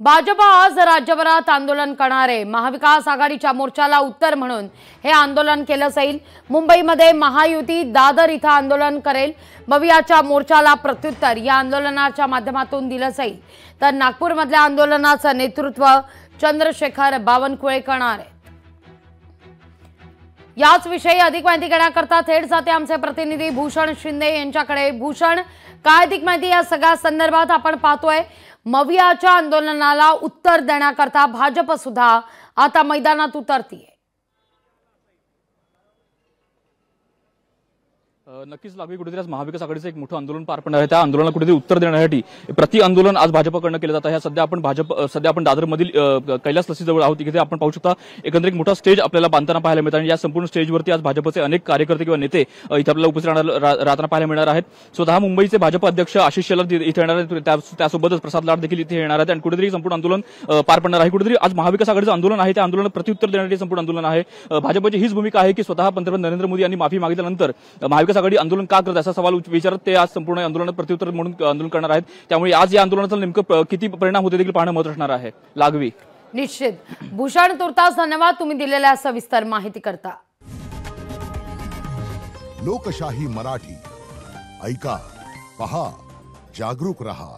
भाजप आज राज्यभरात आंदोलन करणार आहे। महाविकास आघाडीच्या मोर्चाला उत्तर म्हणून हे आंदोलन केलं जाईल। मुंबईमध्ये महायुती दादर इथं आंदोलन करेल। मवियाच्या मोर्चाला प्रत्युत्तर या आंदोलनाच्या माध्यमातून दिलं जाईल। तर नागपूरमधल्या आंदोलनाचं नेतृत्व चंद्रशेखर बावनकुळे करणार आहेत। याच विषयी अधिक माहिती घेण्याकरता थेट जाते आमचे प्रतिनिधी भूषण शिंदे यांच्याकडे। भूषण, काय अधिक माहिती या सगळ्या संदर्भात? आपण पाहतोय मवियाच्या आंदोलनाला उत्तर देण्याकरता भाजप सुद्धा आता मैदानात उतरतीये। नक्कीच लागवी कुठेतरी आज महाविकास आघाडीचं एक मोठं आंदोलन पार पडणार आहे। त्या आंदोलनाला कुठेतरी उत्तर देण्यासाठी प्रति आंदोलन आज भाजपकडून केलं जात आहे। सध्या आपण दादरमधील कैलास लसीजवळ आहोत। इथे आपण पाहू शकता एकंदरीत मोठा स्टेज आपल्याला बांधताना पाहायला मिळत आहे। या संपूर्ण स्टेजवरती आज भाजपचे अनेक कार्यकर्ते किंवा नेते इथे आपल्याला उपस्थित राहताना पाहायला मिळणार आहेत। स्वतः मुंबईचे भाजप अध्यक्ष आशिष शेलार इथे येणार आहेत। त्यासोबतच प्रसाद लाड देखील इथे येणार आहेत आणि कुठेतरी संपूर्ण आंदोलन पार पडणार आहे। कुठेतरी आज महाविकास आघाडीचं आंदोलन आहे, त्या आंदोलनाला प्रत्युत्तर देण्यासाठी संपूर्ण आंदोलन आहे। भाजपची हीच भूमिका आहे की स्वतः पंतप्रधान नरेंद्र मोदी यांनी माफी मागितल्यानंतर महाविकास आघाडी आंदोलन का करत असा सवाल विचारत ते आज संपूर्ण आंदोलनात प्रत्युत्तर म्हणून आंदोलन करणार आहेत। त्यामुळे आज या आंदोलनाचा नेमकं किती परिणाम होते देखील पाहणं महत्त्वाचं असणार आहे। लागवी निश्चित भूषण, तुर्तास धन्यवाद तुम्ही दिलेल्या सविस्तर माहिती करता। लोकशाही मराठी ऐका, पहा, जागरूक रहा।